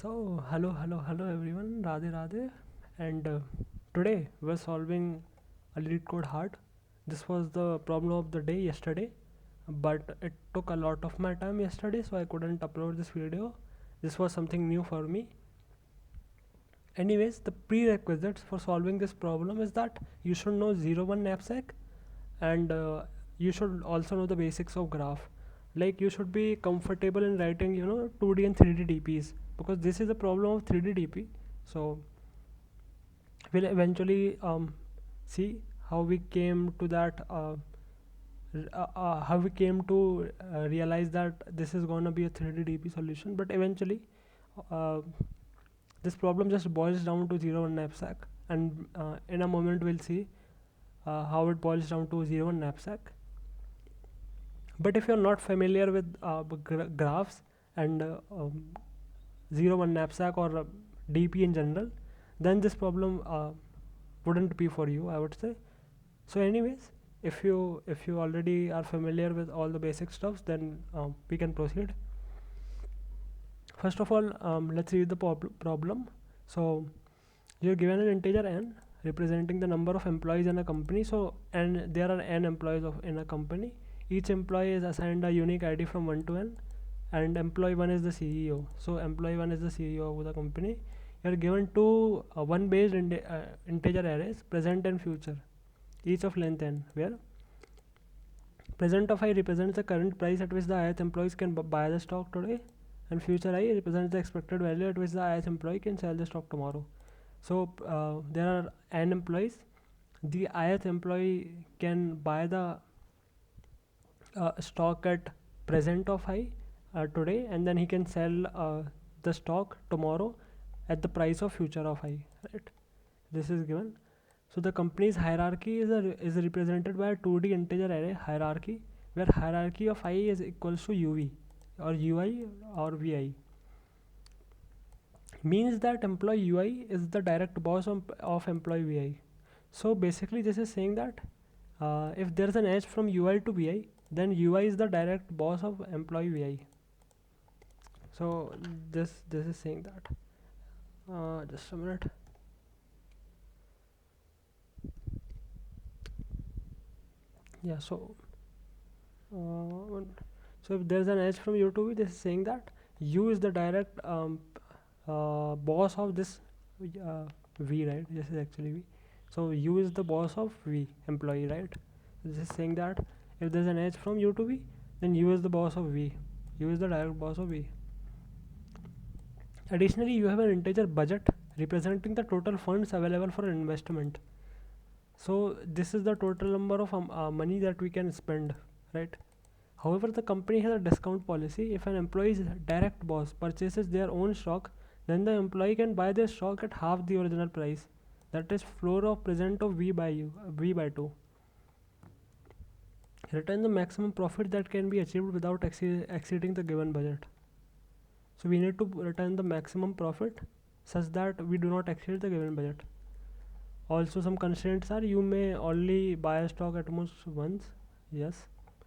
So, hello everyone, Radhe Radhe, and today we're solving a LeetCode Hard. This was the problem of the day yesterday, but it took a lot of my time yesterday, so I couldn't upload this video. This was something new for me. Anyways, the prerequisites for solving this problem is that you should know 01 knapsack and you should also know the basics of graph. Like you should be comfortable in writing 2D and 3D DPs, because this is a problem of 3D DP. So we'll eventually see how we came to that how we came to realize that this is going to be a 3D DP solution. But eventually uh, this problem just boils down to 01 knapsack, and in a moment we'll see how it boils down to 01 knapsack. But if you're not familiar with graphs and 01 knapsack or DP in general, then this problem wouldn't be for you, I would say. So anyways, if you already are familiar with all the basic stuffs, then we can proceed. First of all, let's read the problem. So you're given an integer n representing the number of employees in a company. So and there are n employees in a company. Each employee is assigned a unique ID from 1 to n, and employee 1 is the CEO. So employee 1 is the CEO of the company. You are given two one based integer arrays, present and future, each of length n, where present of I represents the current price at which the ith employees can buy the stock today, and future I represents the expected value at which the ith employee can sell the stock tomorrow. So there are n employees. The ith employee can buy the stock at present of I today, and then he can sell the stock tomorrow at the price of future of I, right? This is given. So the company's hierarchy is represented by a 2D integer array hierarchy, where hierarchy of I is equals to UV or UI or VI. Means that employee UI is the direct boss of employee VI. So basically this is saying that if there is an edge from UI to VI, then UI is the direct boss of employee VI. So this is saying that. Just a minute. Yeah. So so if there is an edge from U to V, this is saying that U is the direct boss of this V, right? This is actually V. So U is the boss of V employee, right? This is saying that if there is an edge from U to V, then U is the boss of V. U is the direct boss of V. Additionally, you have an integer budget representing the total funds available for investment. So this is the total number of money that we can spend, right? However, the company has a discount policy. If an employee's direct boss purchases their own stock, then the employee can buy their stock at half the original price. That is floor of present of V by 2. Return the maximum profit that can be achieved without exceeding the given budget. So we need to return the maximum profit such that we do not exceed the given budget. Also, some constraints are you may only buy a stock at most once, yes.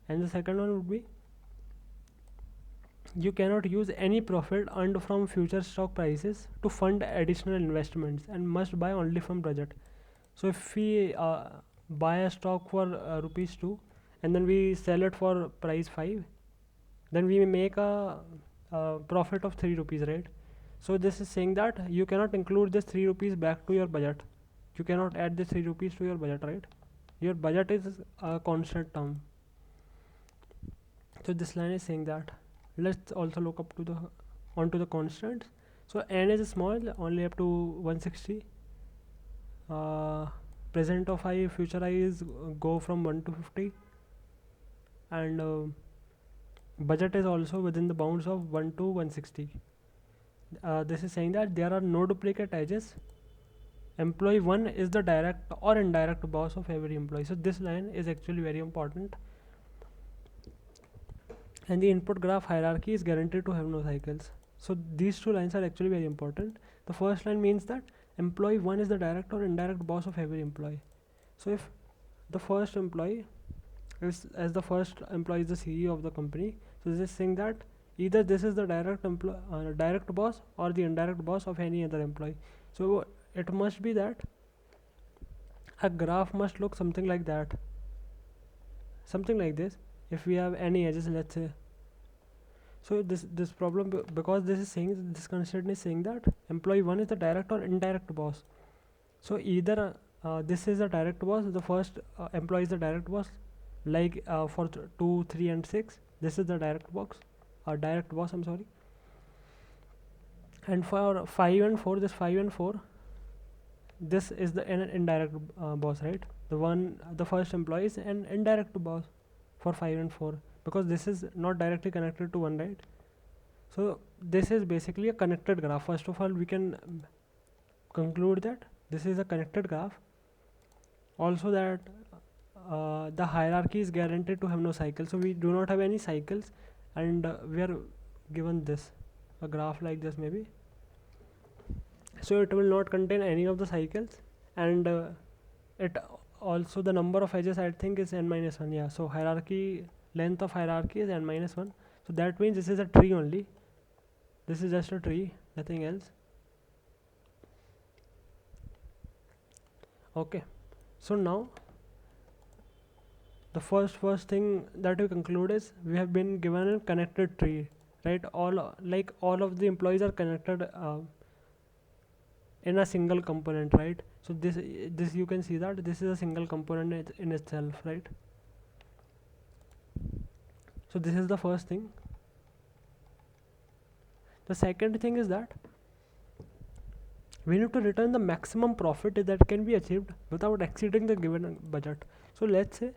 And the second one would be you cannot use any profit earned from future stock prices to fund additional investments and must buy only from budget. So if we buy a stock for rupees 2 and then we sell it for price 5, then we make a profit of 3 rupees, right? So this is saying that you cannot include this 3 rupees back to your budget. You cannot add this 3 rupees to your budget, right? Your budget is a constant term. So this line is saying that. Let's also look up to the onto the constants. So n is small, only up to 160. Present of I, future I is go from 1 to 50, and budget is also within the bounds of 1 to 160. This is saying that there are no duplicate edges. Employee 1 is the direct or indirect boss of every employee. So this line is actually very important. And the input graph hierarchy is guaranteed to have no cycles. So these two lines are actually very important. The first line means that employee 1 is the direct or indirect boss of every employee. So if the first employee is the CEO of the company, so this is saying that either this is the direct boss or the indirect boss of any other employee. So it must be that a graph must look something like that, something like this. If we have any edges, let's say, so this problem, because this is saying, this constraint is saying that employee 1 is the direct or indirect boss. So either this is the direct boss, the first employee is the direct boss, like for 2, 3 and 6 this is the direct boss, I'm sorry. And for 5 and 4, this 5 and 4, this is the indirect boss, right? The first employee is an indirect boss for 5 and 4, because this is not directly connected to 1, right? So this is basically a connected graph. First of all, we can conclude that this is a connected graph. Also that the hierarchy is guaranteed to have no cycle, so we do not have any cycles, and we are given this, a graph like this maybe. So it will not contain any of the cycles, and it also, the number of edges I think is n-1. Yeah, so length of hierarchy is n-1. So that means this is a tree only. This is just a tree, nothing else. Okay, so now the first thing that we conclude is we have been given a connected tree, right? All of the employees are connected in a single component, right? So this you can see that this is a single component in itself, right? So this is the first thing. The second thing is that we need to return the maximum profit that can be achieved without exceeding the given budget. So let's say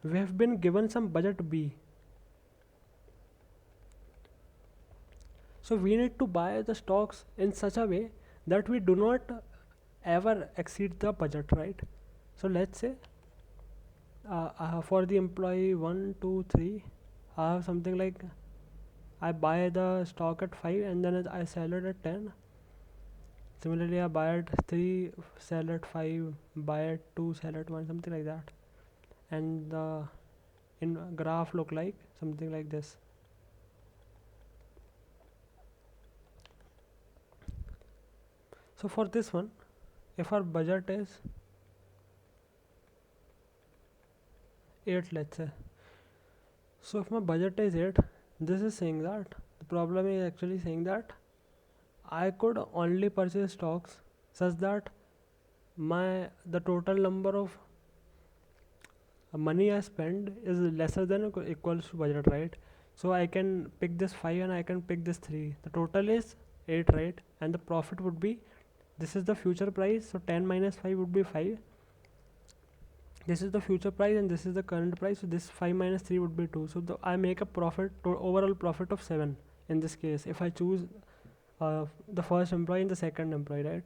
we have been given some budget B. So we need to buy the stocks in such a way that we do not ever exceed the budget, right? So let's say for the employee 1, 2, 3, I have something like, I buy the stock at 5 and then I sell it at 10. Similarly, I buy at 3, sell at 5, buy at 2, sell at 1, something like that. And the graph look like something like this. So for this one, if our budget is 8, let's say. So if my budget is 8, this is saying that the problem is actually saying that I could only purchase stocks such that the total number of money I spend is lesser than or equals to budget, right? So I can pick this 5 and I can pick this 3. The total is 8, right? And the profit would be, this is the future price, so 10 minus 5 would be 5. This is the future price and this is the current price, so this 5 minus 3 would be 2. So I make a overall profit of 7 in this case if I choose the first employee and the second employee, right?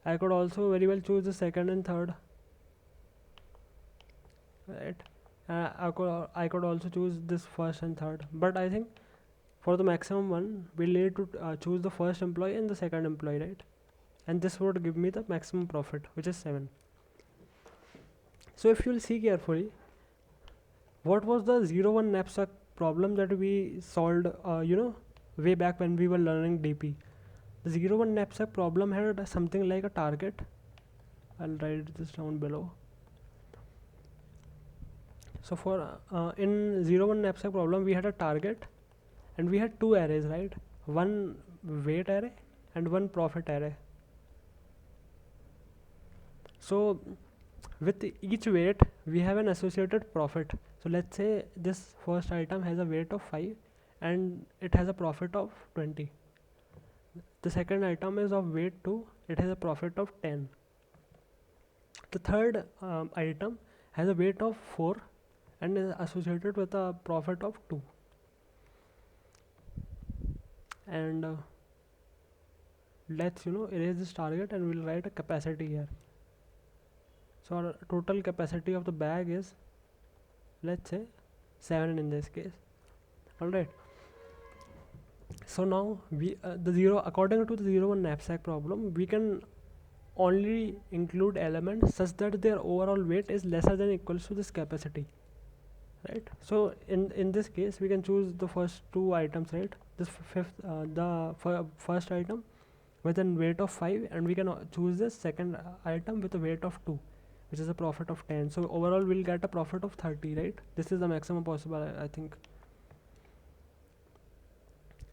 I could also very well choose the second and third, right? I could also choose this first and third, but I think for the maximum one we'll need to choose the first employee and the second employee, right? And this would give me the maximum profit, which is 7. So if you'll see carefully, what was the 0-1 knapsack problem that we solved way back when we were learning DP? The 0-1 knapsack problem had something like a target. I'll write this down below. So for in 0-1 knapsack problem, we had a target and we had 2 arrays, right? One weight array and one profit array. So with each weight we have an associated profit. So let's say this first item has a weight of 5 and it has a profit of 20. The second item is of weight 2, it has a profit of 10. The third item has a weight of 4 and is associated with a profit of 2. And let's erase this target and we'll write a capacity here. So our total capacity of the bag is, let's say, 7 in this case. Alright. So now according to the 0-1 knapsack problem, we can only include elements such that their overall weight is lesser than equals to this capacity. right? So in this case we can choose the first two items, right? This first item with a weight of 5, and we can choose this second item with a weight of 2, which is a profit of 10. So overall we'll get a profit of 30, right? This is the maximum possible, I think.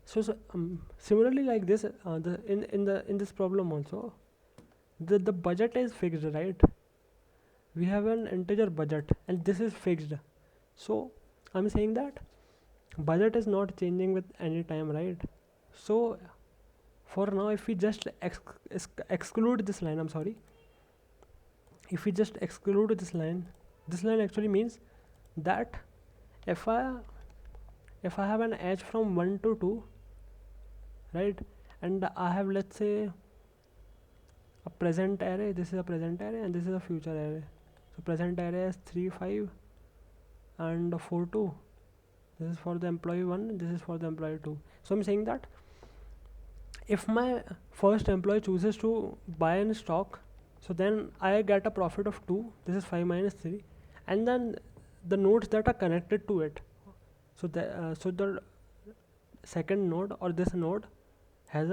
So similarly like this, in this problem also, the budget is fixed, right? We have an integer budget and this is fixed. So I'm saying that budget is not changing with any time, right? So for now, if we just exclude this line, I'm sorry, if we just exclude this line actually means that if I have an edge from 1 to 2, right, and I have, let's say, a present array, this is a present array and this is a future array. So present array is 3 5 and 4 2. This is for the employee 1, this is for the employee 2. So I'm saying that if my first employee chooses to buy in stock, so then I get a profit of 2. This is 5 minus 3, and then the nodes that are connected to it, so the second node or this node has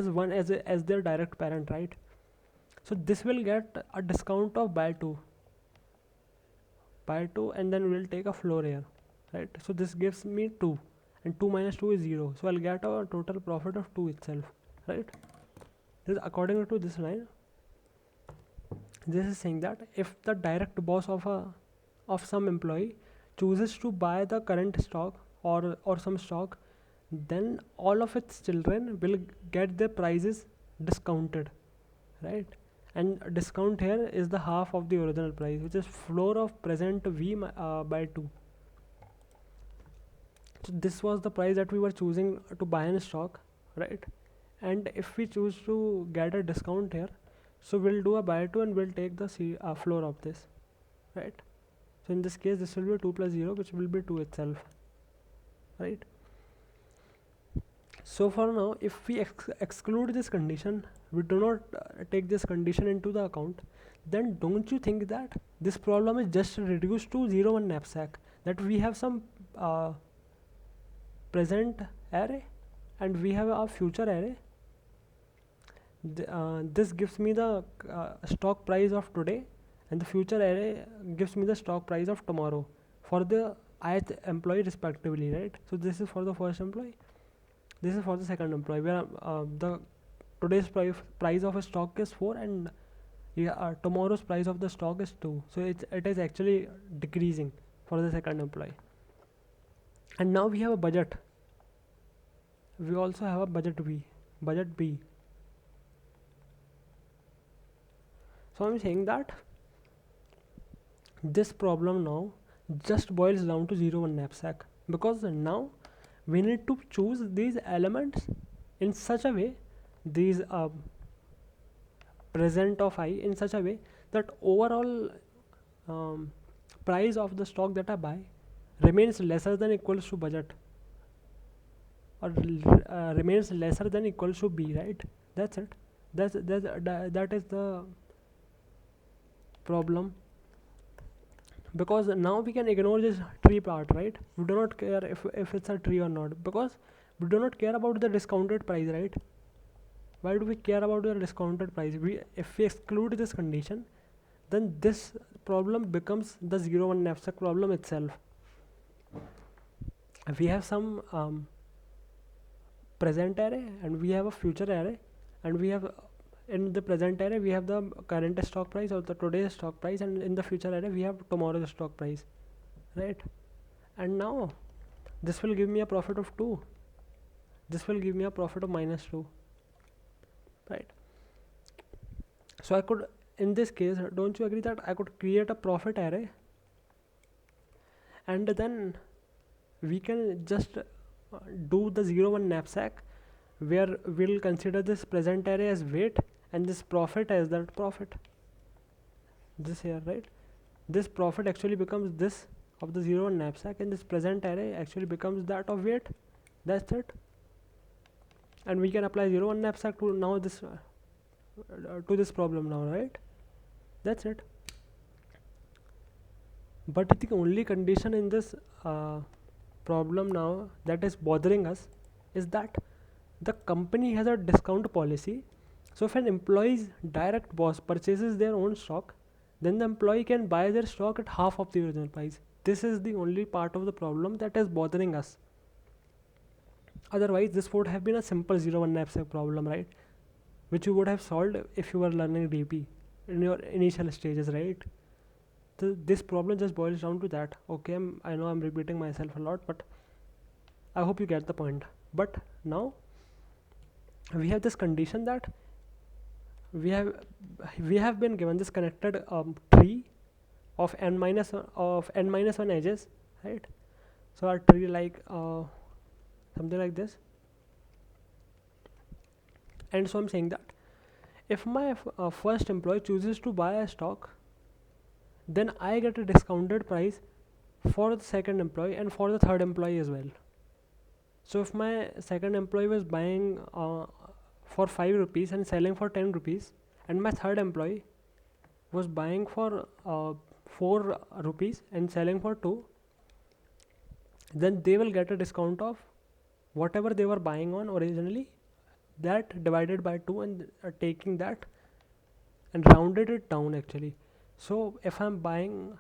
one as their direct parent, right? So this will get a discount of by 2, and then we'll take a floor here, right? So this gives me 2, and 2 minus 2 is 0, so I'll get a total profit of 2 itself, right? This according to this line, this is saying that if the direct boss of some employee chooses to buy the current stock or some stock, then all of its children will get their prices discounted, right? And discount here is the half of the original price, which is floor of present v by 2. So this was the price that we were choosing to buy in stock, right? And if we choose to get a discount here, so we'll do a by 2 and we'll take the floor of this, right? So in this case this will be 2 plus 0, which will be 2 itself, right? So for now, if we exclude this condition, we do not take this condition into the account, then don't you think that this problem is just reduced to 0 1 knapsack, that we have some present array and we have a future array. This gives me the stock price of today, and the future array gives me the stock price of tomorrow for the ith employee respectively, right? So this is for the first employee, this is for the second employee, where the today's price of a stock is 4, and tomorrow's price of the stock is 2. So it is actually decreasing for the second employee. And now we have a budget. We also have a budget B. So I'm saying that this problem now just boils down to 0 1 knapsack, because now we need to choose these elements in such a way, these present of I in such a way that overall price of the stock that I buy remains lesser than equals to budget, or remains lesser than equals to B, right? That's it. That is the problem, because now we can ignore this tree part, right? We do not care if it's a tree or not, because we do not care about the discounted price, right? Why do we care about the discounted price? If we exclude this condition, then this problem becomes the 0 1 knapsack problem itself. If we have some present array and we have a future array, and we have in the present array we have the current stock price or the today's stock price, and in the future array we have tomorrow's stock price, right? And now this will give me a profit of 2, this will give me a profit of minus 2, right? So I could, in this case, don't you agree that I could create a profit array, and then we can just do the 0 1 knapsack, where we'll consider this present array as weight and this profit as that profit, this here, right? This profit actually becomes this of the 0 1 knapsack, and this present array actually becomes that of weight. That's it. And we can apply 0 1 knapsack to now this to this problem now, right? That's it. But the only condition in this problem now that is bothering us is that the company has a discount policy. So if an employee's direct boss purchases their own stock, then the employee can buy their stock at half of the original price. This is the only part of the problem that is bothering us. Otherwise this would have been a simple 0-1 knapsack problem, right, which you would have solved if you were learning DP in your initial stages, right? So this problem just boils down to that. Okay, I know I'm repeating myself a lot, but I hope you get the point. But now we have this condition that we have been given this connected tree of n minus one edges, right? So our tree like something like this. And so I'm saying that if my first employee chooses to buy a stock, then I get a discounted price for the second employee and for the third employee as well. So if my second employee was buying for 5 rupees and selling for 10 rupees, and my third employee was buying for 4 rupees and selling for 2, then they will get a discount of whatever they were buying on originally, that divided by 2, and taking that and rounded it down actually. So if I'm buying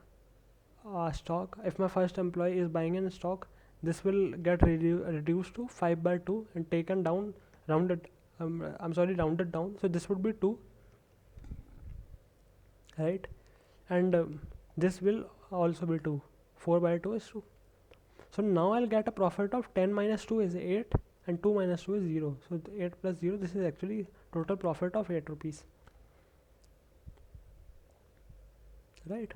stock, if my first employee is buying in stock, this will get reduced to 5 by 2 and taken down, rounded rounded down, so this would be 2, right? And this will also be 2. 4 by 2 is 2. So now I'll get a profit of 10 minus 2 is 8 and 2 minus 2 is 0. So 8 plus 0, this is actually total profit of 8 rupees, right?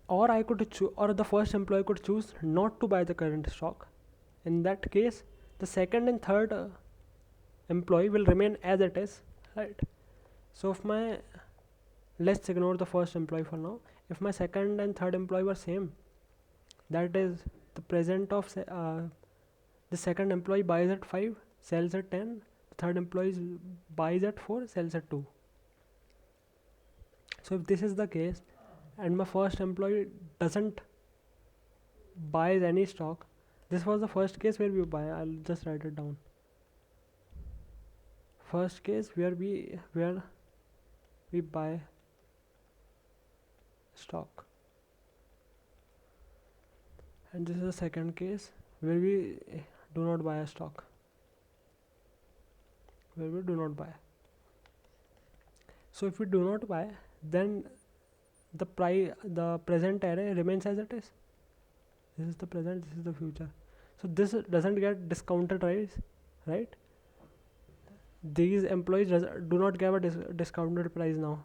Or I could or the first employee could choose not to buy the current stock. In that case, the second and third employee will remain as it is, right? So if my, let's ignore the first employee for now. If my second and third employee were same, that is the present of the second employee buys at 5, sells at 10, the third employee buys at 4, sells at 2. So if this is the case and my first employee doesn't buy any stock, this was the first case where we buy. I'll just write it down. First case where we buy stock, and this is the second case where we do not buy a stock, where we do not buy. So if we do not buy, then the present array remains as it is. This is the present, this is the future. So this doesn't get discounted, right? These employees do not get a discounted price now.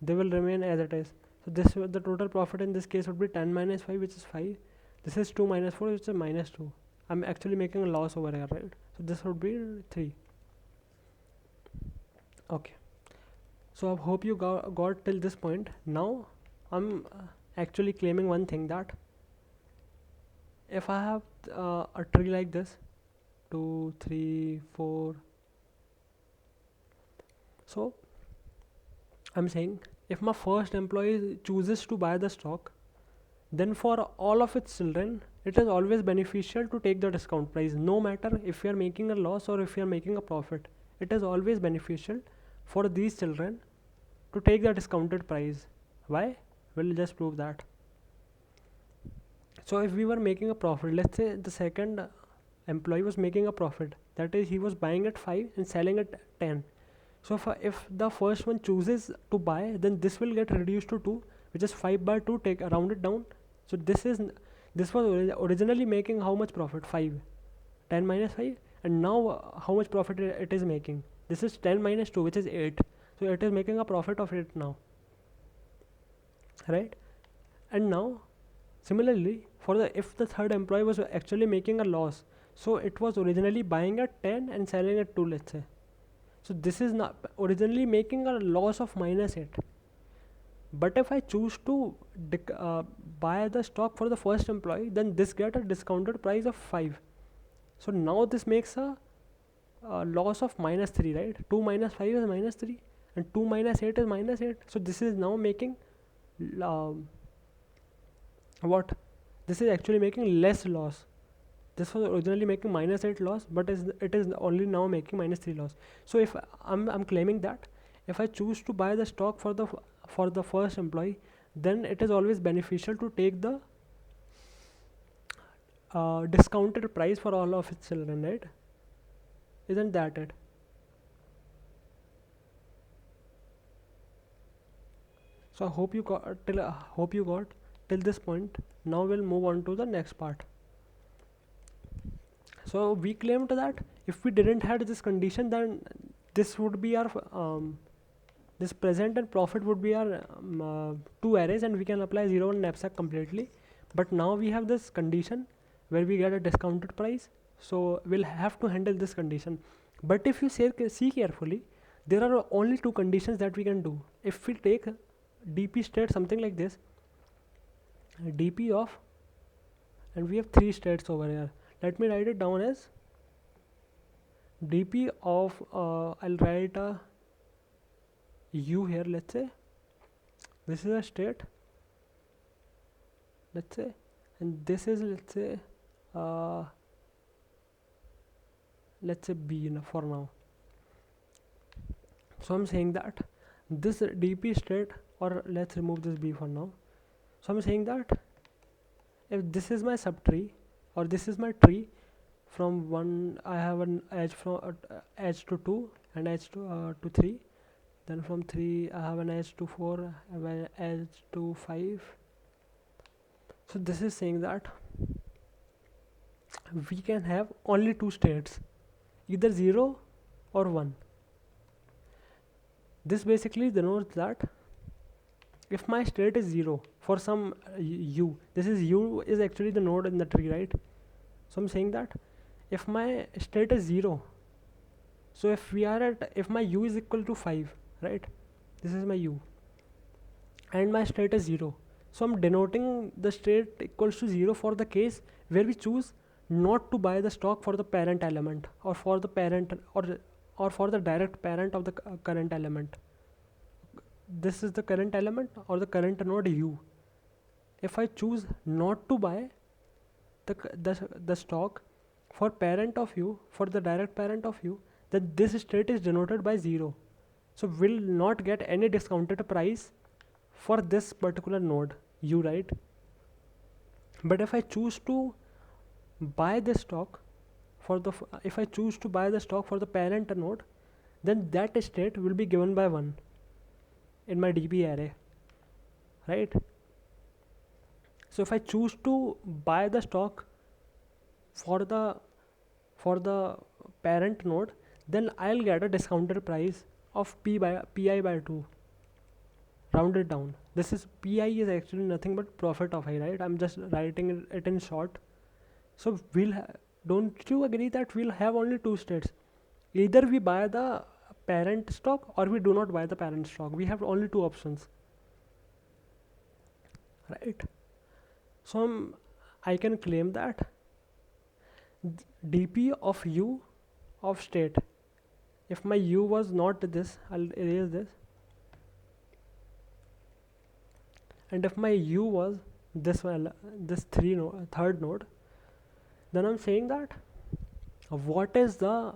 They will remain as it is. So the total profit in this case would be 10 minus 5, which is 5. This is 2 minus 4, which is minus 2. I'm actually making a loss over here, right? So this would be 3. Okay. So I hope you got till this point. Now I'm actually claiming one thing, that if I have a tree like this, 2, 3, 4. So I'm saying if my first employee chooses to buy the stock, then for all of its children, it is always beneficial to take the discount price. No matter if you are making a loss or if you are making a profit, it is always beneficial for these children to take the discounted price. Why? We'll just prove that. So if we were making a profit, let's say the second employee was making a profit, that is he was buying at 5 and selling at 10. So if the first one chooses to buy, then this will get reduced to 2, which is 5 by 2, take round it down. So this was originally making how much profit? 5. 10 minus 5, and now how much profit it is making? This is 10 minus 2, which is 8. So it is making a profit of 8 now, right? And now similarly, if the third employee was actually making a loss, so it was originally buying at 10 and selling at 2, let's say. So this is not originally making a loss of minus 8. But if I choose to buy the stock for the first employee, then this get a discounted price of 5. So now this makes a loss of minus 3, right? 2 minus 5 is minus 3 and 2 minus 8 is minus 8. So this is now making what, this is actually making less loss. This was originally making -8 loss, but it is only now making -3 loss. So if I'm claiming that if I choose to buy the stock for the first employee, then it is always beneficial to take the discounted price for all of its children, right? Isn't that it? So I hope you got till this point. Now we'll move on to the next part. So we claimed that if we didn't had this condition, then this would be our this present and profit would be our two arrays, and we can apply 0 and knapsack completely. But now we have this condition where we get a discounted price, so we'll have to handle this condition. But if you see carefully, there are only two conditions that we can do. If we take dp state something like this, dp of, and we have three states over here. Let me write it down as dp of I'll write a u here. Let's say this is a state, let's say, and this is, let's say b for now. So I'm saying that this dp state, or let's remove this b for now. So I'm saying that if this is my subtree, or this is my tree, from 1 I have an edge from edge to 2 and edge to 3, then from 3 I have an edge to 4, I have an edge to 5. So this is saying that we can have only two states, either 0 or 1. This basically denotes that if my state is 0 for some u, this is u is actually the node in the tree, right? So I'm saying that if my state is 0, so if my u is equal to 5, right, this is my u, and my state is 0, so I'm denoting the state equals to 0 for the case where we choose not to buy the stock for the parent element, or for the parent, or for the direct parent of the current element. This is the current element or the current node u. If I choose not to buy the stock for parent of u, for the direct parent of u, then this state is denoted by 0. So we'll not get any discounted price for this particular node u, right? But if I choose to buy this stock for the if I choose to buy the stock for the parent node, then that state will be given by 1 in my dp array, right? So if I choose to buy the stock for the parent node, then I'll get a discounted price of pi by 2, rounded down. This is pi is actually nothing but profit of I, right? I'm just writing it in short. So don't you agree that we'll have only two states? Either we buy the parent stock or we do not buy the parent stock. We have only two options, right? So I can claim that dp of u of state, if my u was not this, I'll erase this, and if my u was this one, this third node, then I'm saying that what is the,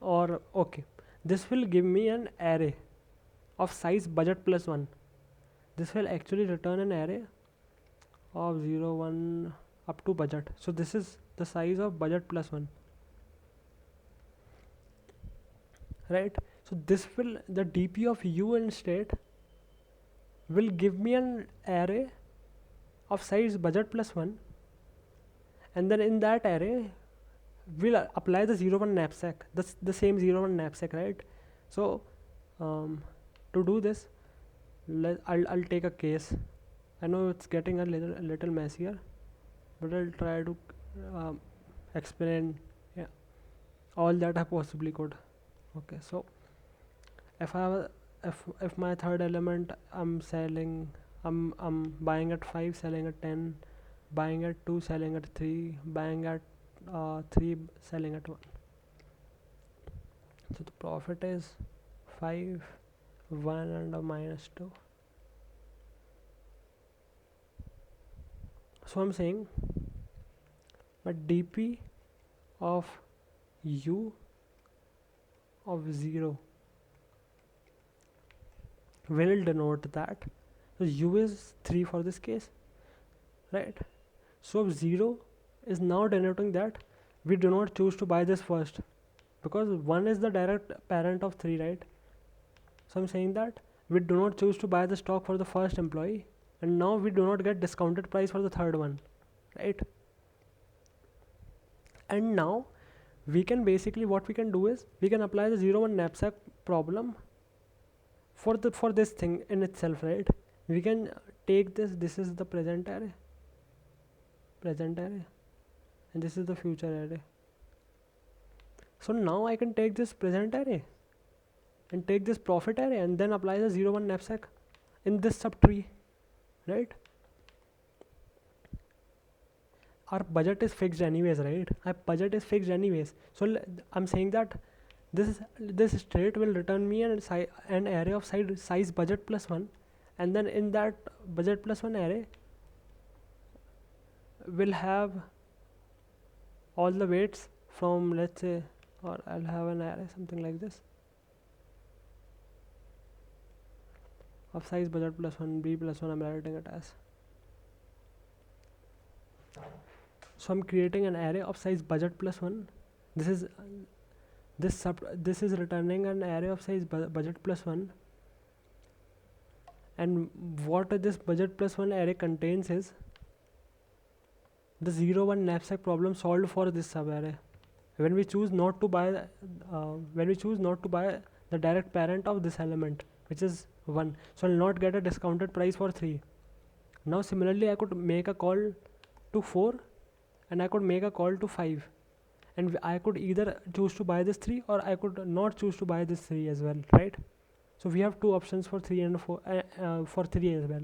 or okay, this will give me an array of size budget plus 1. This will actually return an array of 0, 1 up to budget. So this is the size of budget plus 1, right? So this will, the dp of u and state will give me an array of size budget plus 1, and then in that array we'll apply the 0, 1 knapsack, the same 0, 1 knapsack, right? So to do this, I'll take a case. I know it's getting a little messier, but I'll try to explain all that I possibly could. Okay, so if I have if my third element I'm buying at 5, selling at 10, buying at 2, selling at 3, buying at 3, selling at 1. So the profit is 5, 1 and a -2. So I'm saying but dp of u of 0 will denote that, so u is 3 for this case, right? So 0 is now denoting that we do not choose to buy this first, because 1 is the direct parent of 3, right? So I'm saying that we do not choose to buy the stock for the first employee, and now we do not get discounted price for the third one, right? And now we can basically, what we can do is we can apply the 0 1 knapsack problem for this thing in itself, right? We can take this is the present array, and this is the future array. So now I can take this present array and take this profit array and then apply the 0 1 knapsack in this subtree, right? Our budget is fixed anyways, right? Our budget is fixed anyways. So I'm saying that this state will return me an array of size budget plus 1, and then in that budget plus 1 array will have all the weights from, let's say, or I'll have an array something like this of size budget plus 1 b plus 1, I'm writing it as. So I'm creating an array of size budget plus 1. This is returning an array of size budget plus 1, and what this budget plus 1 array contains is the 0 1 knapsack problem solved for this sub array. When we choose not to buy the direct parent of this element, which is 1, so I'll not get a discounted price for 3. Now similarly I could make a call to 4 and I could make a call to 5, and I could either choose to buy this 3 or I could not choose to buy this 3 as well, right? So we have two options for 3 and 4 for 3 as well,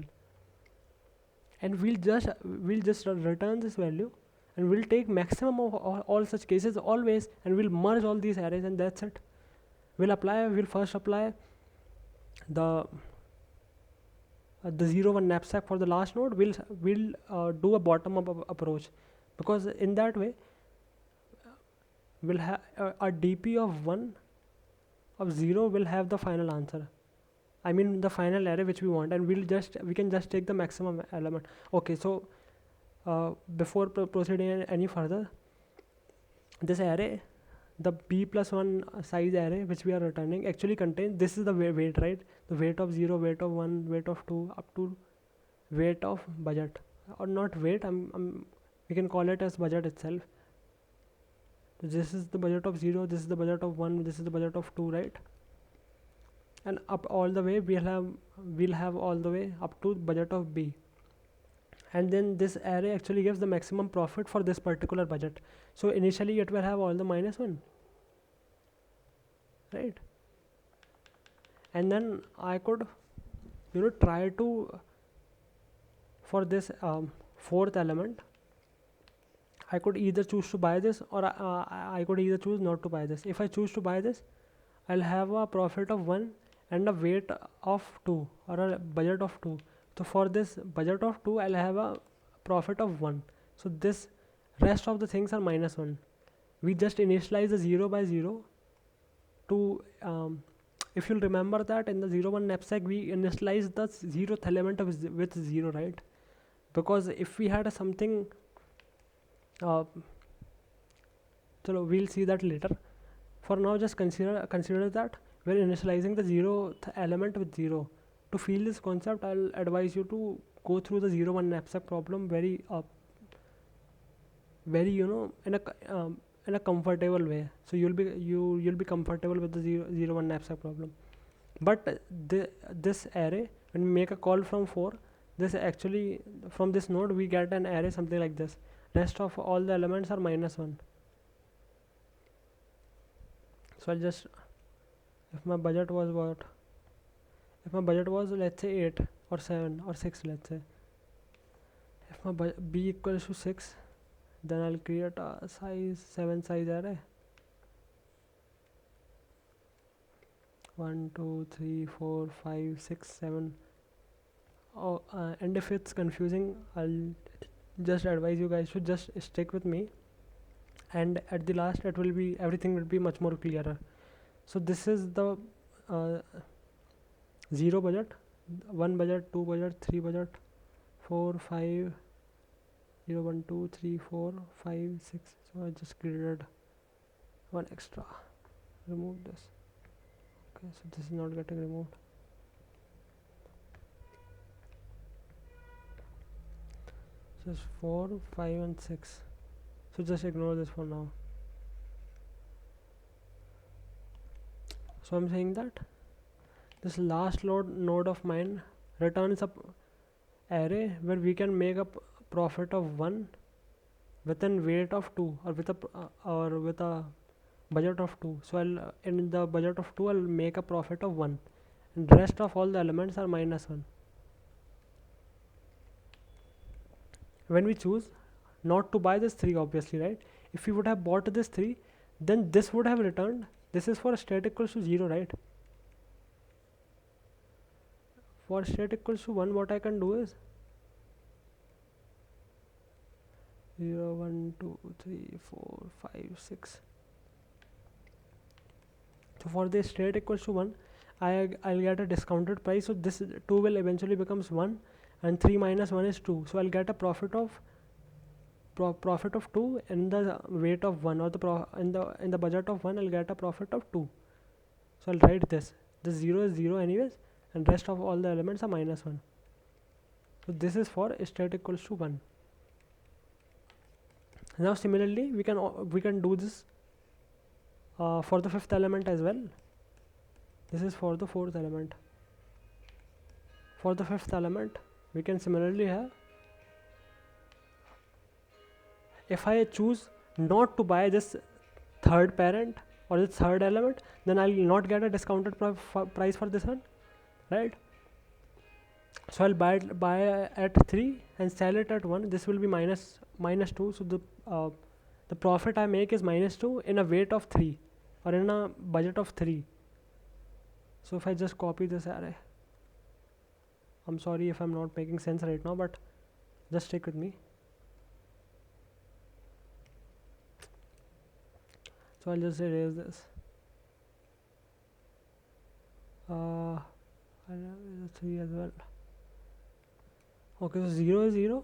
and we'll just return this value, and we'll take maximum of all such cases always, and we'll merge all these arrays, and that's it. We'll first apply the 0 1 knapsack for the last node. We'll do a bottom up approach, because in that way we'll have a dp of 1 of 0 will have the final answer, I mean the final array which we want, and we can just take the maximum element. Okay, so before proceeding any further, this array, the b plus 1 size array which we are returning, actually contains, this is the weight, right? The weight of 0, weight of 1, weight of 2, up to weight of budget, or not weight, we can call it as budget itself. So this is the budget of 0, this is the budget of 1, this is the budget of 2, right? And up all the way we'll have all the way up to budget of b, and then this array actually gives the maximum profit for this particular budget. So initially it will have all the -1, right? And then I could try to, for this fourth element, I could either choose to buy this, or I could either choose not to buy this. If I choose to buy this, I'll have a profit of 1 and a weight of 2, or a budget of 2. So for this budget of 2, I'll have a profit of 1. So this rest of the things are -1. We just initialize the 0 by 0 to if you'll remember that in the 0 1 knapsack we initialize the 0th element with 0, right? Because if we had something so we'll see that later. For now, just consider that we're initializing the 0th element with 0. To feel this concept, I'll advise you to go through the 0 1 knapsack problem very in a comfortable way. So you'll be comfortable with the 0 1 knapsack problem. But this array, when we make a call from 4, this actually, from this node we get an array something like this. Rest of all the elements are -1. So I'll just, if my budget was let's say 8 or 7 or 6, let's say, if my b equals to 6, then I'll create a 7 size array. 1 2 3 4 5 6 7. And if it's confusing, I'll just advise you guys to just stick with me, and at the last it will be, everything will be much more clearer. So this is the uh, 0 budget, 1 budget, 2 budget, 3 budget, 4 5 0 1 2 3 4 5 6. So I just created one extra, remove this. Okay, so this is not getting removed. Just 4 5 and 6, so just ignore this for now. So I'm saying that this last node of mine returns a array where we can make a profit of 1 within weight of 2, or with a budget of 2. So I'll in the budget of 2 I'll make a profit of 1, and rest of all the elements are minus 1. When we choose not to buy this 3, obviously, right? If we would have bought this 3, then this would have returned, this is for state equals to 0, right? For state equals to 1, what I can do is 0 1 2 3 4 5 6. So for this state equals to 1, I'll get a discounted price. So this 2 will eventually becomes 1, and 3 minus 1 is 2. So I'll get a profit of 2 in the weight of 1, or in the budget of 1 I'll get a profit of 2. So I'll write this 0 is 0 anyways, and rest of all the elements are minus 1. So this is for state equals to 1. Now similarly we can do this for the 5th element as well. This is for the 4th element. For the 5th element we can similarly have, if I choose not to buy this 3rd parent or this 3rd element, then I'll not get a discounted price for this one, right? So I'll buy at 3 and sell it at 1. This will be minus 2. So the profit I make is minus 2 in a weight of 3, or in a budget of 3. So if I just copy this array, I'm sorry if I'm not making sense right now, but just stick with me. So I'll just erase this. I'll erase 3 as well. Okay, so 0 is 0.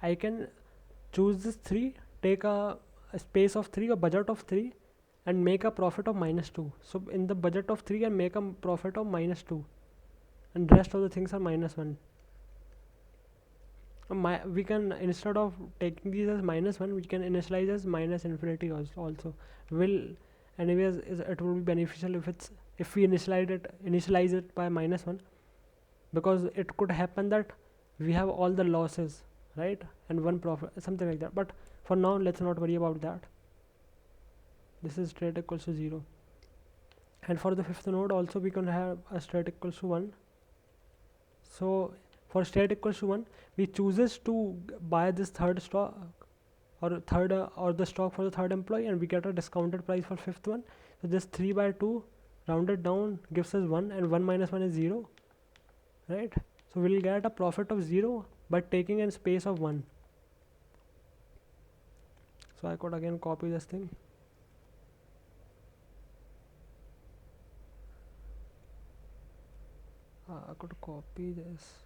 I can choose this 3, take a space of 3, a budget of 3, and make a profit of minus 2. So in the budget of 3 I make a profit of minus 2, and rest of the things are minus 1. We can, instead of taking these as minus 1, we can initialize as minus infinity also. Anyways, it will be beneficial if we initialize it by minus 1, because it could happen that we have all the losses, right, and one profit, something like that. But for now let's not worry about that. This is state equals to 0. And for the 5th node also we can have a state equals to 1. So for state equals to 1, we chooses to buy this 3rd stock, or the stock for the 3rd employee, and we get a discounted price for 5th one. So this 3 by 2 rounded down gives us 1, and 1 minus 1 is 0, right? So we'll get a profit of 0 by taking in space of 1. So I could again copy this thing. I could copy this.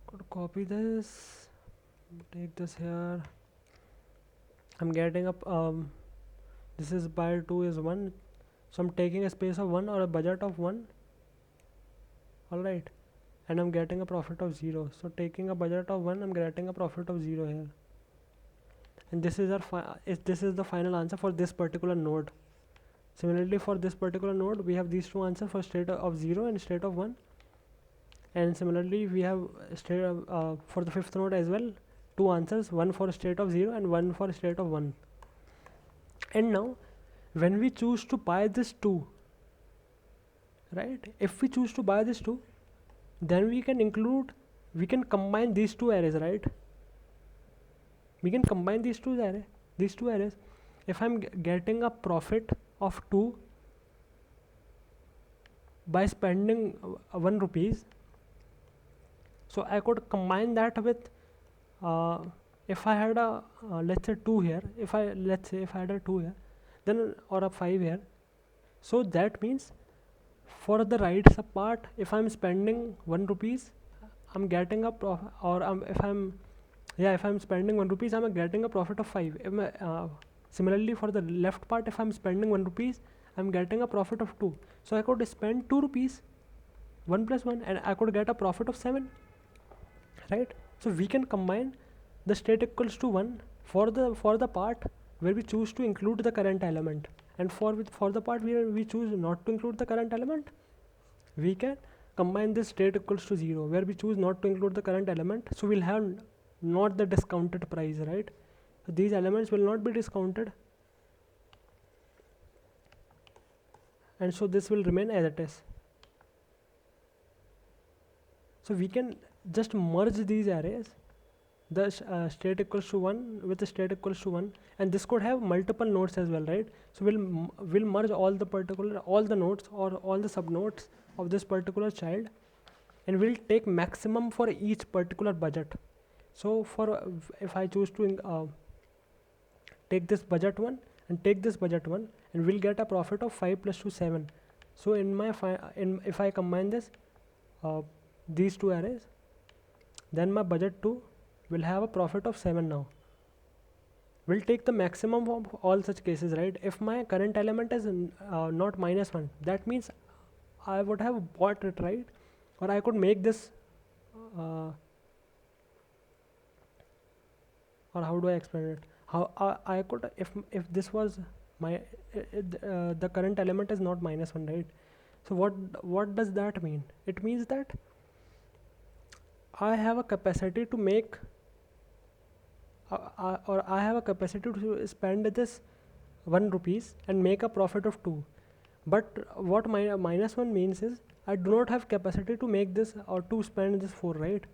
Could copy this, take this here. I'm getting up this is by 2 is 1, so I'm taking a space of 1, or a budget of 1, alright, and I'm getting a profit of 0. So taking a budget of 1, I'm getting a profit of 0 here, and this is the final answer for this particular node. Similarly, for this particular node we have these two answers, for state of 0 and state of 1. And similarly we have for the 5th node as well, two answers, one for state of 0 and one for state of 1. And now when we choose to buy this 2, right, if we choose to buy this 2, then we can combine these two arrays, right? We can combine these two arrays. If I'm getting a profit of 2 by spending 1 rupees, so I could combine that with if I had a let's say 2 here, if I had a 2 here, then or a 5 here, so that means for the right sub part, if I'm spending 1 rupees, I'm getting a profit, or if I'm spending 1 rupees, I'm getting a profit of 5. Similarly for the left part, if I'm spending 1 rupees, I'm getting a profit of 2. So I could spend 2 rupees, 1 plus 1, and I could get a profit of 7, right? So we can combine the state equals to 1 for the part where we choose to include the current element, and for the part where we choose not to include the current element, we can combine this state equals to 0 where we choose not to include the current element, so we'll have not the discounted price, right? So these elements will not be discounted, and so this will remain as it is. So we can just merge these arrays, the state equals to 1 with the state equals to 1, and this could have multiple nodes as well, right? So we'll merge all the nodes or all the sub nodes of this particular child, and we'll take maximum for each particular budget. So for if I choose to take this budget one and take this budget one, and we'll get a profit of 5 plus 2 7. So in my if I combine this these two arrays, then my budget 2 will have a profit of 7 now. We'll take the maximum of all such cases, right? If my current element is not -1, that means I would have bought it, right? Or I could make this or how do I explain it? How I could, if this was my the current element is not -1, right? So what does that mean? It means that I have a capacity to make or I have a capacity to spend this 1 rupees and make a profit of 2. But what my -1 means is I do not have capacity to make this or to spend this 4, right?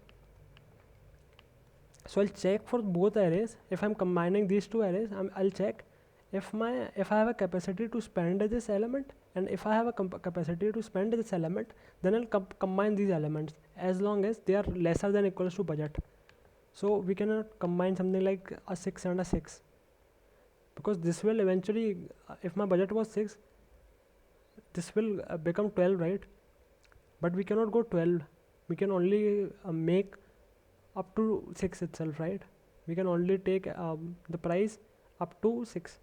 So I'll check for both arrays. If I'm combining these two arrays, I'll check if I have a capacity to spend this element, and if I have a capacity to spend this element, then I'll combine these elements as long as they are lesser than equals to budget. So we cannot combine something like a 6 and a 6, because this will eventually, if my budget was 6, this will become 12, right? But we cannot go 12. We can only make up to 6 itself, right? We can only take the price up to 6.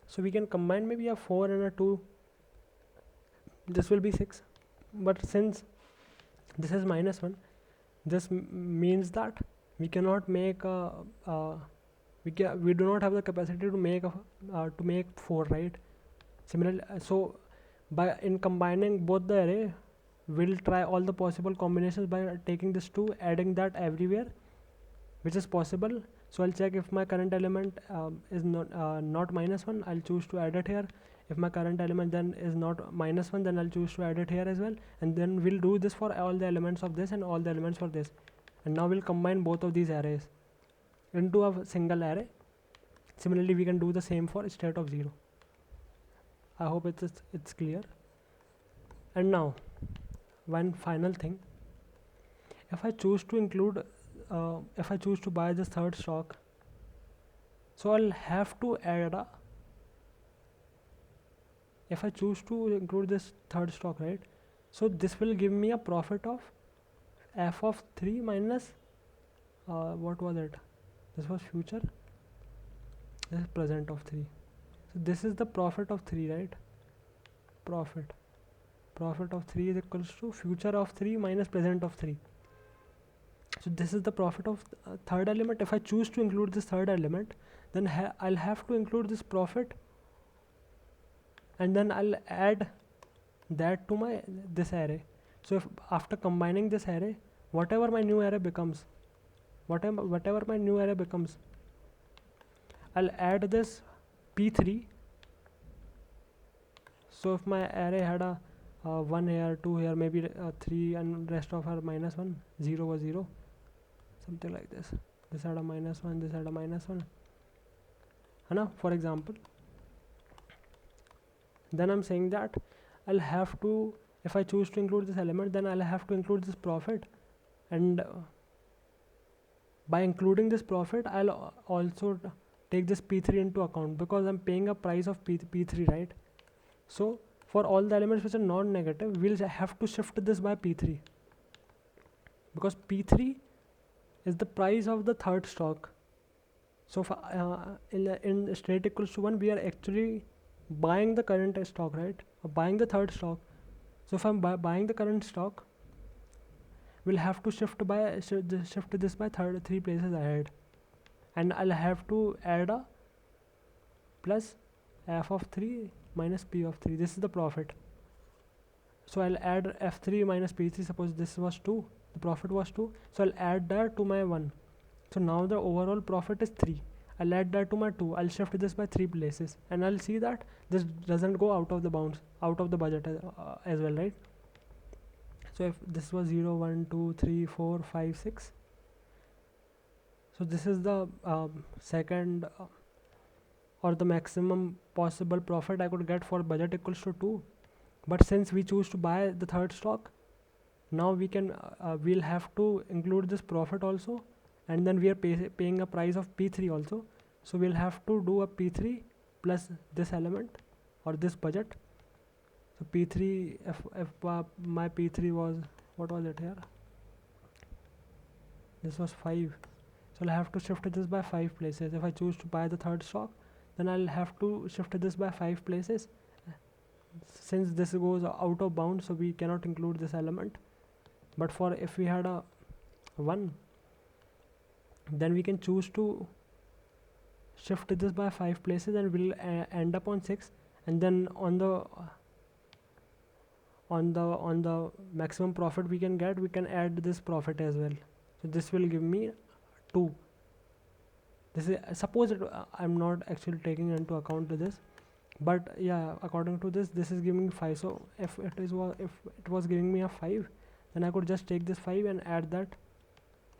So we can combine maybe a 4 and a 2. This will be 6. But since this is -1, this means that we cannot make we do not have the capacity to make 4, right? Similarly, so in combining both the array, we'll try all the possible combinations by taking this 2, adding that everywhere which is possible. So I'll check if my current element is not -1, I'll choose to add it here. If my current element then is not -1, then I'll choose to add it here as well, and then we'll do this for all the elements of this and all the elements for this. And now we'll combine both of these arrays into a single array. Similarly, we can do the same for state of 0. I hope it's clear. And now one final thing, if I choose to include if I choose to buy this third stock, so I'll have to add if I choose to include this third stock, right? So this will give me a profit of f of 3 minus what was it? This was future, this is present of 3. So this is the profit of 3, right? Profit of 3 is equals to future of 3 minus present of 3. So this is the profit of third element. If I choose to include this third element, then I'll have to include this profit, and then I'll add that to this array. So if after combining this array, whatever my new array becomes, I'll add this p3. So if my array had a 1 here, 2 here, maybe 3, and rest of are -1, 0 was 0, something like this. This had a -1, this had a -1. For example, then I'm saying that I'll have to, if I choose to include this element, then I'll have to include this profit, and by including this profit I'll also take this P3 into account, because I'm paying a price of P3, right? So for all the elements which are non-negative, we'll have to shift this by P3, because P3 is the price of the third stock. So for, in state equals to 1, we are actually buying the current stock, right? Or buying the third stock. So if I'm buying the current stock, we'll have to shift this by 3 places ahead, and I'll have to add a plus f of 3 minus p of 3. This is the profit. So I'll add f3 minus p3. Suppose this was 2, the profit was 2, so I'll add that to my 1. So now the overall profit is 3. I'll add that to my 2. I'll shift this by 3 places, and I'll see that this doesn't go out of the bounds, out of the budget as well, right? So if this was 0, 1, 2, 3, 4, 5, 6, so this is the second or the maximum possible profit I could get for budget equals to 2. But since we choose to buy the third stock, now we can we'll have to include this profit also, and then we are paying a price of P3 also. So we'll have to do a P3 plus this element or this budget. So P3, if my P3 was, what was it here? This was 5. So I'll have to shift this by 5 places. If I choose to buy the third stock, then I'll have to shift this by 5 places. Since this goes out of bounds, so we cannot include this element. But for if we had a 1, then we can choose to shift this by 5 places, and we'll end up on 6. And then on the maximum profit we can get, we can add this profit as well. So this will give me 2. This is suppose I'm not actually taking into account to this, but yeah, according to this is giving 5. So if it was giving me a 5, then I could just take this 5 and add that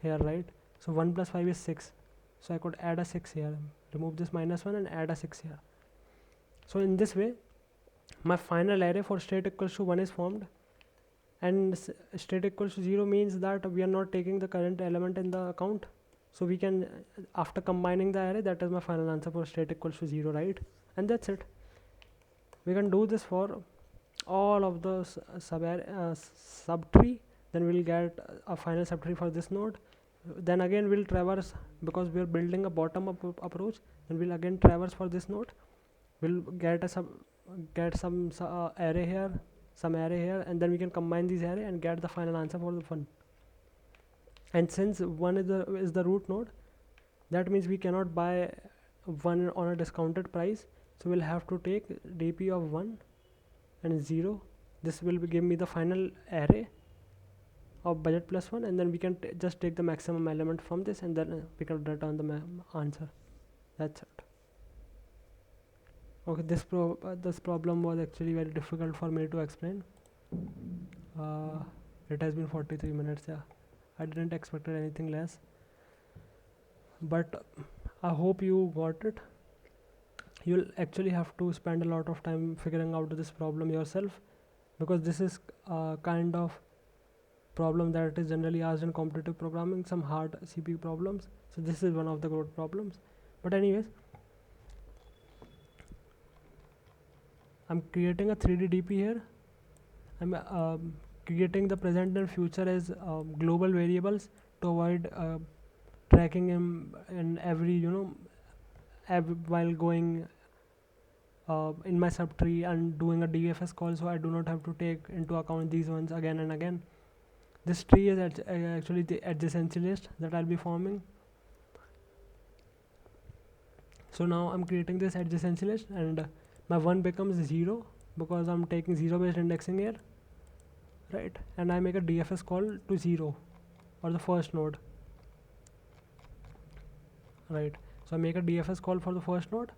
here, right? So 1 plus 5 is 6. So I could add a 6 here, remove this minus 1 and add a 6 here. So in this way, my final array for state equals to 1 is formed, and state equals to 0 means that we are not taking the current element in the account. So we can, after combining the array, that is my final answer for state equals to 0, right? And that's it. We can do this for all of the subtree. Then we'll get a final subtree for this node. Then again we'll traverse, because we are building a bottom up approach. Then we'll again traverse for this node. We'll get some array here, some array here, and then we can combine these array and get the final answer for the 1. And since 1 is the root node, that means we cannot buy 1 on a discounted price. So we'll have to take dp of 1 and 0. This will give me the final array of budget plus 1, and then we can just take the maximum element from this, and then we can return the answer. That's it. Okay, this problem was actually very difficult for me to explain. It has been 43 minutes. Yeah, I didn't expect anything less, but I hope you got it. You'll actually have to spend a lot of time figuring out this problem yourself, because this is kind of problem that is generally asked in competitive programming, some hard CPU problems. So this is one of the good problems. But anyways, I'm creating a 3D DP here. I'm creating the present and future as global variables to avoid tracking in every while going in my subtree and doing a DFS call, so I do not have to take into account these ones again and again. This tree is actually the adjacency list that I'll be forming. So now I'm creating this adjacency list, and my 1 becomes 0 because I'm taking 0 based indexing here, right? And I make a DFS call to 0 or the first node, right? So I make a DFS call for the first node,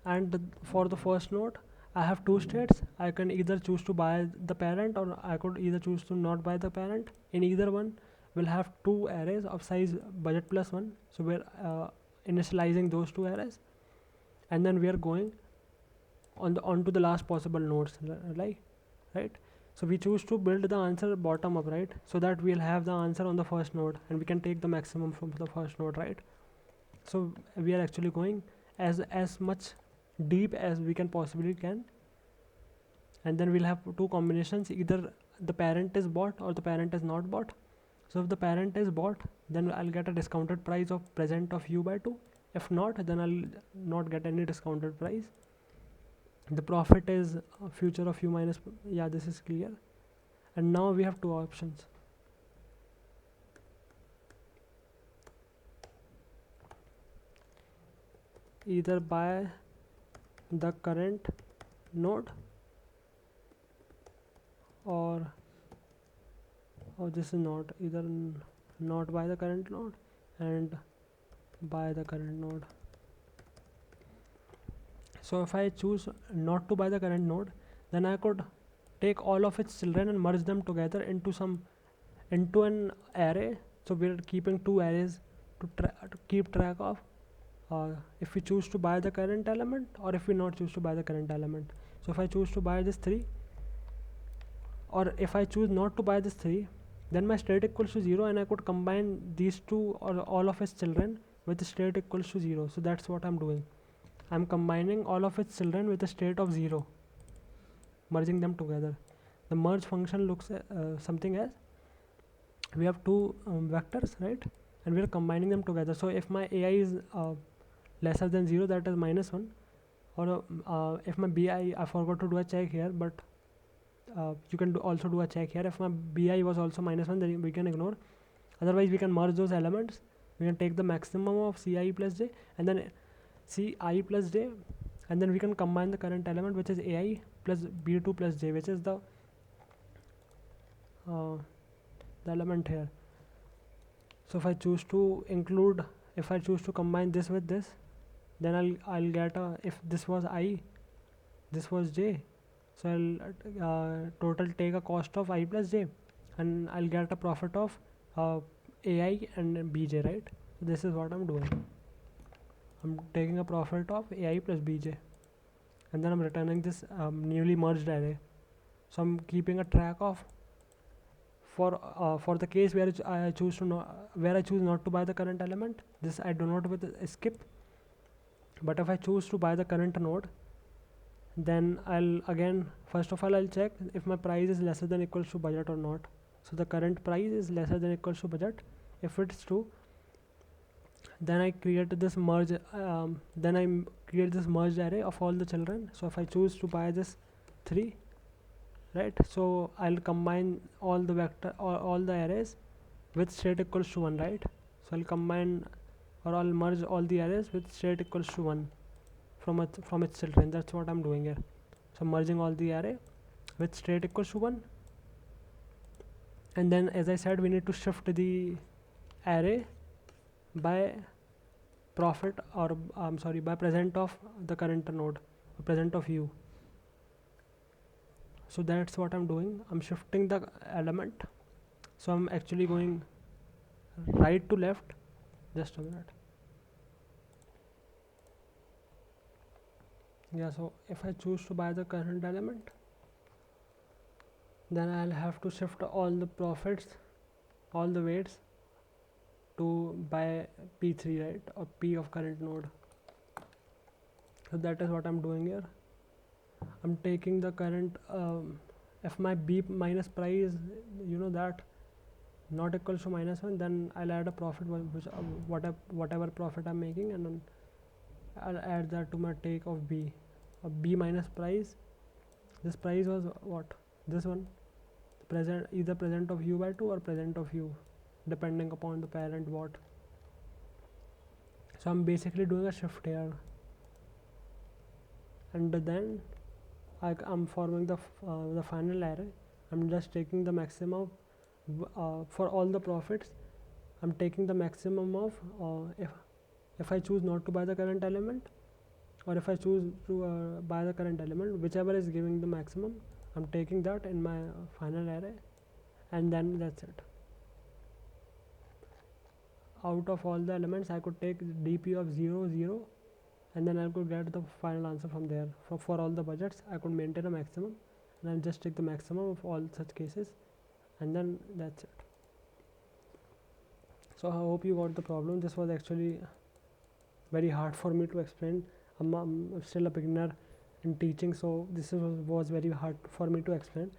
and for the first node I have 2 states. I can either choose to buy the parent, or I could either choose to not buy the parent. In either one, we'll have 2 arrays of size budget plus 1. So we're initializing those 2 arrays, and then we are going onto the last possible nodes, right? right? So we choose to build the answer bottom up, right? So that we'll have the answer on the first node and we can take the maximum from the first node, right? So we are actually going as much deep as we can possibly can, and then we'll have two combinations, either the parent is bought or the parent is not bought. So if the parent is bought, then I'll get a discounted price of present of u by 2. If not, then I'll not get any discounted price. The profit is future of u minus, yeah, this is clear. And now we have two options. Either buy the current node or this is not, either not buy the current node and buy the current node. So if I choose not to buy the current node, then I could take all of its children and merge them together into an array. So we're keeping two arrays to keep track of if we choose to buy the current element or if we not choose to buy the current element. So if I choose to buy this 3, or if I choose not to buy this 3, then my state equals to 0, and I could combine these two or all of its children with the state equals to 0. So that's what I'm doing. I'm combining all of its children with a state of 0, merging them together. The merge function looks something as, we have two vectors, right, and we are combining them together. So if my ai is lesser than 0, that is -1, or if my bi, I forgot to do a check here, but you can also do a check here. If my bi was also -1, then we can ignore. Otherwise we can merge those elements. We can take the maximum of ci plus j and then ci plus j, and then we can combine the current element, which is ai plus b2 plus j, which is the element here. So if I choose to include, if I choose to combine this with this, then I'll get a, if this was I, this was j, so I'll total take a cost of I plus j, and I'll get a profit of ai and bj, right? So this is what I'm doing. I'm taking a profit of ai plus bj, and then I'm returning this newly merged array. So I'm keeping a track of, for the case where I choose not to buy the current element, this I denote with a skip. But if I choose to buy the current node, then I'll again, first of all I'll check if my price is lesser than equals to budget or not. So the current price is lesser than equals to budget. If it's true, then I create this merge merged array of all the children. So if I choose to buy this 3, right, so I'll combine all the vector or all the arrays with state equals to 1, right? So I'll combine, or I'll merge all the arrays with state equals to 1 from its children. That's what I'm doing here. So merging all the array with state equals to 1, and then as I said, we need to shift the array by profit, or I'm sorry, by present of the current node, present of u. So that's what I'm doing. I'm shifting the element. So I'm actually going right to left. Just a minute. Yeah, so if I choose to buy the current element, then I'll have to shift all the profits, all the weights to buy p3, right, or p of current node. So that is what I'm doing here. I'm taking the current, if my b minus price, that not equals to -1, then I'll add a profit, which whatever profit I'm making, and then I'll add that to my take of b. B minus price, this price was what, this one, present, either present of u by 2 or present of u, depending upon the parent what. So I'm basically doing a shift here, and then I'm forming the final array. I'm just taking the maximum for all the profits. I'm taking the maximum of if I choose not to buy the current element, or if I choose to buy the current element, whichever is giving the maximum, I'm taking that in my final array, and then that's it. Out of all the elements, I could take dp of 0, 0, and then I could get the final answer from there. For all the budgets, I could maintain a maximum, and I'll just take the maximum of all such cases, and then that's it. So I hope you got the problem. This was actually very hard for me to explain. I'm still a beginner in teaching, so this was very hard for me to explain.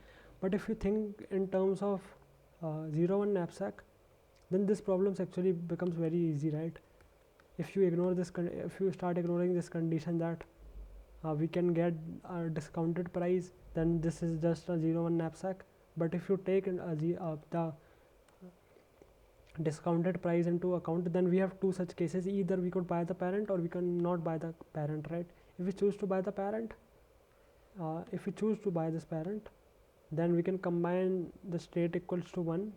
But if you think in terms of 0-1 knapsack, then this problems actually becomes very easy, right? If you ignore this, if you start ignoring this condition that we can get a discounted price, then this is just a 0-1 knapsack. But if you take the discounted price into account, then we have two such cases. Either we could buy the parent or we can not buy the parent, right? If we choose to buy the parent, if we choose to buy this parent, then we can combine the state equals to 1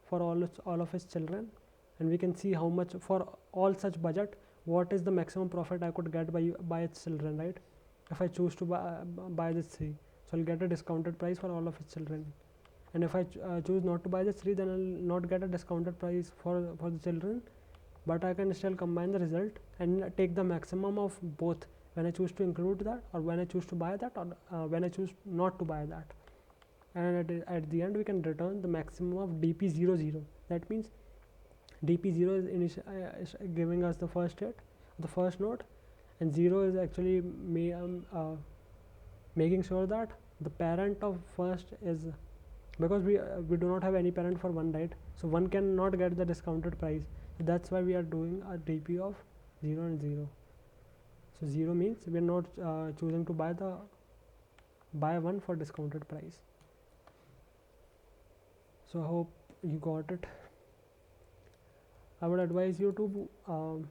for all of its children, and we can see how much for all such budget, what is the maximum profit I could get by its children, right? If I choose to buy this 3, so I'll get a discounted price for all of its children. And if I choose not to buy the 3, then I'll not get a discounted price for the children, but I can still combine the result and take the maximum of both when I choose to include that, or when I choose to buy that, or when I choose not to buy that. And at the end we can return the maximum of dp00. That means dp0 is giving us the first state, the first node, and 0 is actually making sure that the parent of first is, because we do not have any parent for 1, right? So 1 cannot get the discounted price, so that's why we are doing a dp of 0 and 0. So 0 means we are not choosing to buy 1 for discounted price. So I hope you got it. I would advise you to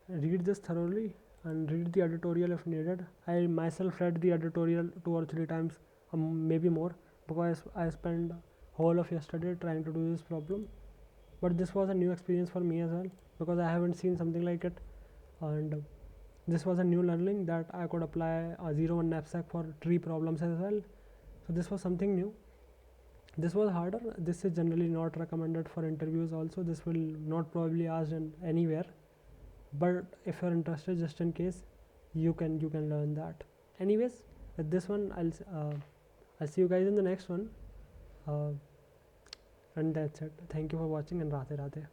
read this thoroughly and read the editorial if needed. I myself read the editorial 2 or 3 times, maybe more, because I spent whole of yesterday trying to do this problem. But this was a new experience for me as well, because I haven't seen something like it, and this was a new learning that I could apply a 0-1 knapsack for tree problems as well. So this was something new. This was harder. This is generally not recommended for interviews also. This will not probably asked in anywhere, but if you're interested, just in case, you can learn that. Anyways, with this one I'll see you guys in the next one, and that's it. Thank you for watching, and Radhe Radhe.